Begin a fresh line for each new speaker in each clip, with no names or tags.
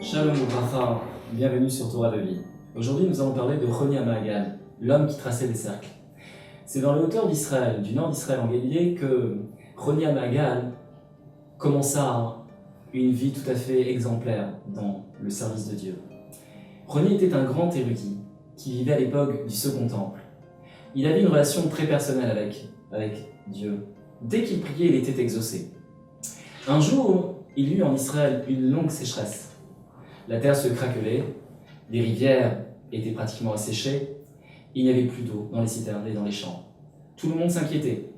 Shalom Ubracha, bienvenue sur Torah de vie. Aujourd'hui, nous allons parler de Roni HaMa'agal, l'homme qui traçait des cercles. C'est dans les hauteurs d'Israël, du nord d'Israël en Galilée, que Roni HaMa'agal commença une vie tout à fait exemplaire dans le service de Dieu. Roni était un grand érudit qui vivait à l'époque du Second Temple. Il avait une relation très personnelle avec Dieu. Dès qu'il priait, il était exaucé. Un jour, il eut en Israël une longue sécheresse. La terre se craquelait, les rivières étaient pratiquement asséchées, il n'y avait plus d'eau dans les citernes et dans les champs. Tout le monde s'inquiétait.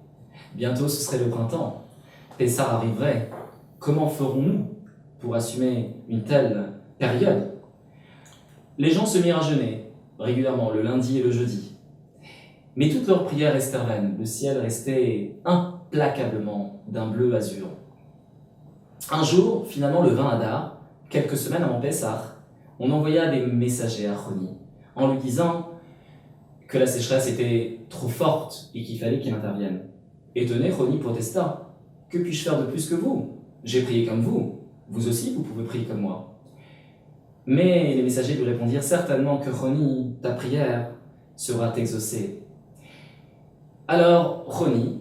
Bientôt ce serait le printemps, Pessah arriverait. Comment ferons-nous pour assumer une telle période? Les gens se mirent à jeûner régulièrement le lundi et le jeudi. Mais toutes leurs prières restèrent vaines, le ciel restait implacablement d'un bleu azur. Un jour, finalement le 20 Adar, quelques semaines avant Pessah, on envoya des messagers à Roni en lui disant que la sécheresse était trop forte et qu'il fallait qu'il intervienne. Étonné, Roni protesta. « Que puis-je faire de plus que vous? J'ai prié comme vous. Vous aussi, vous pouvez prier comme moi. » Mais les messagers lui répondirent « Certainement que Roni, ta prière sera exaucée. » Alors Roni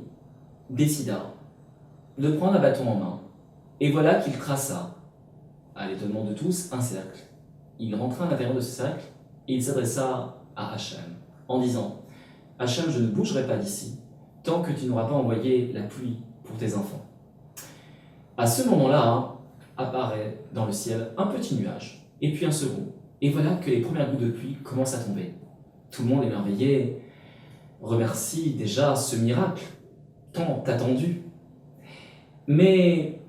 décida de prendre un bâton en main et voilà qu'il traça, à l'étonnement de tous, un cercle. Il rentra à l'intérieur de ce cercle et il s'adressa à Hachem en disant « Hachem, je ne bougerai pas d'ici tant que tu n'auras pas envoyé la pluie pour tes enfants. » À ce moment-là, apparaît dans le ciel un petit nuage et puis un second. Et voilà que les premières gouttes de pluie commencent à tomber. Tout le monde émerveillé remercie déjà ce miracle tant attendu. Mais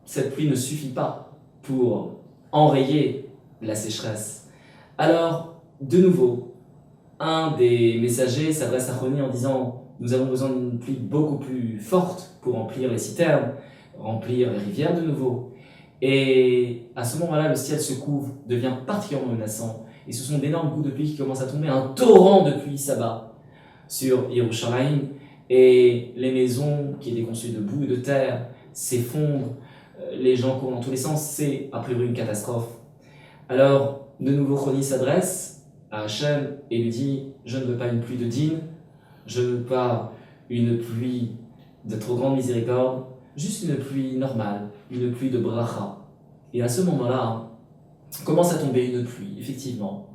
cette pluie ne suffit pas pour enrayer la sécheresse. Alors, de nouveau, un des messagers s'adresse à Roni en disant « Nous avons besoin d'une pluie beaucoup plus forte pour remplir les citernes, remplir les rivières de nouveau. » Et à ce moment-là, le ciel se couvre, devient particulièrement menaçant, et ce sont d'énormes gouttes de pluie qui commencent à tomber, un torrent de pluie s'abat sur Yerushalayim, et les maisons qui étaient construites de boue et de terre s'effondrent, les gens courent dans tous les sens, c'est a priori une catastrophe. Alors, de nouveau, Roni s'adresse à Hachem et lui dit « Je ne veux pas une pluie de dîne, je ne veux pas une pluie de trop grande miséricorde, juste une pluie normale, une pluie de bracha. » Et à ce moment-là, commence à tomber une pluie, effectivement,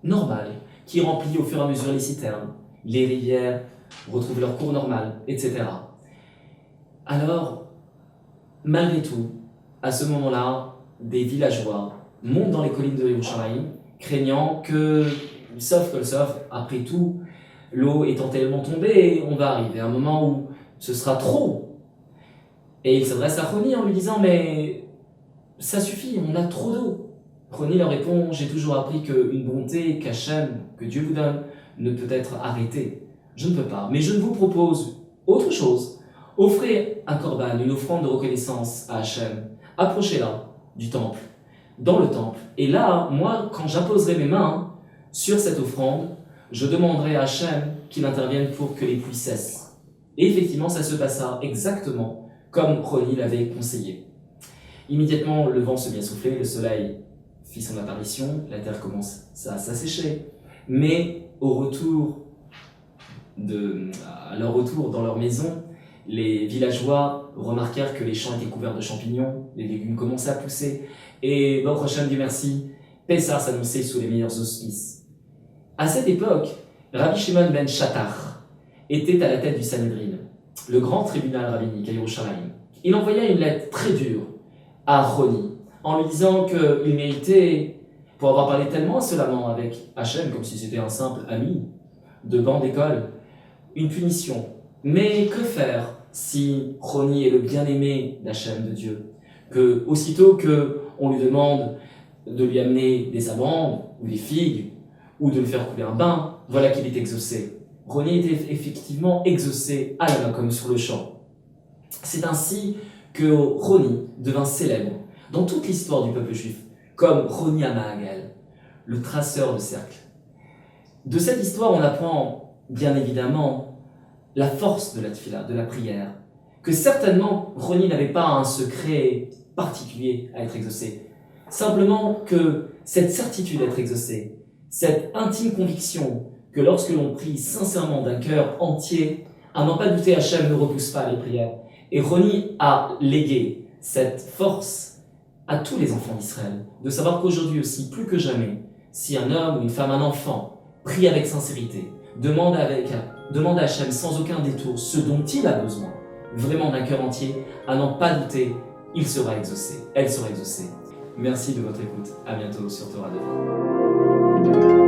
normale, qui remplit au fur et à mesure les citernes, les rivières retrouvent leur cours normal, etc. Alors, malgré tout, à ce moment-là, des villageois montent dans les collines de Yerushalayim, craignant que, sauf, après tout, l'eau étant tellement tombée, on va arriver à un moment où ce sera trop. Et ils s'adressent à Roni en lui disant « Mais ça suffit, on a trop d'eau. » Roni leur répond « J'ai toujours appris qu'une bonté qu'Hachem, que Dieu vous donne, ne peut être arrêtée. Je ne peux pas, mais je vous propose autre chose. Offrez un korban, une offrande de reconnaissance à Hachem. Approchez-la du temple, dans le temple. Et là, moi, quand j'apposerai mes mains sur cette offrande, je demanderai à Hachem qu'il intervienne pour que les pluies cessent. » Et effectivement, ça se passa exactement comme Roni l'avait conseillé. Immédiatement, le vent se mit à souffler, le soleil fit son apparition, la terre commence à s'assécher. Mais à leur retour dans leur maison, les villageois remarquèrent que les champs étaient couverts de champignons, les légumes commençaient à pousser, et Baruch Hashem, Dieu merci, Pessah s'annonçait sous les meilleurs auspices. À cette époque, Rabbi Shimon ben Shattar était à la tête du Sanhedrin, le grand tribunal rabbinique à Yerushalayim. Il envoya une lettre très dure à Roni, en lui disant qu'il méritait, pour avoir parlé tellement insolemment avec Hachem, comme si c'était un simple ami de banc d'école, une punition. Mais que faire si Roni est le bien-aimé d'Hachem, de Dieu, que aussitôt qu'on lui demande de lui amener des amandes ou des figues, ou de lui faire couler un bain, voilà qu'il est exaucé. Roni était effectivement exaucé à la main, comme sur le champ. C'est ainsi que Roni devint célèbre dans toute l'histoire du peuple juif, comme Roni HaMa'agal, le traceur de cercles. De cette histoire, on apprend bien évidemment la force de la tfila, de la prière, que certainement Roni n'avait pas un secret particulier à être exaucé. Simplement que cette certitude d'être exaucé, cette intime conviction que lorsque l'on prie sincèrement d'un cœur entier, à n'en pas douter, Hachem ne repousse pas les prières. Et Roni a légué cette force à tous les enfants d'Israël, de savoir qu'aujourd'hui aussi, plus que jamais, si un homme ou une femme, un enfant, prie avec sincérité, demande à Hachem sans aucun détour ce dont il a besoin, vraiment d'un cœur entier, à n'en pas douter, il sera exaucé, elle sera exaucée. Merci de votre écoute, à bientôt sur Torah 2.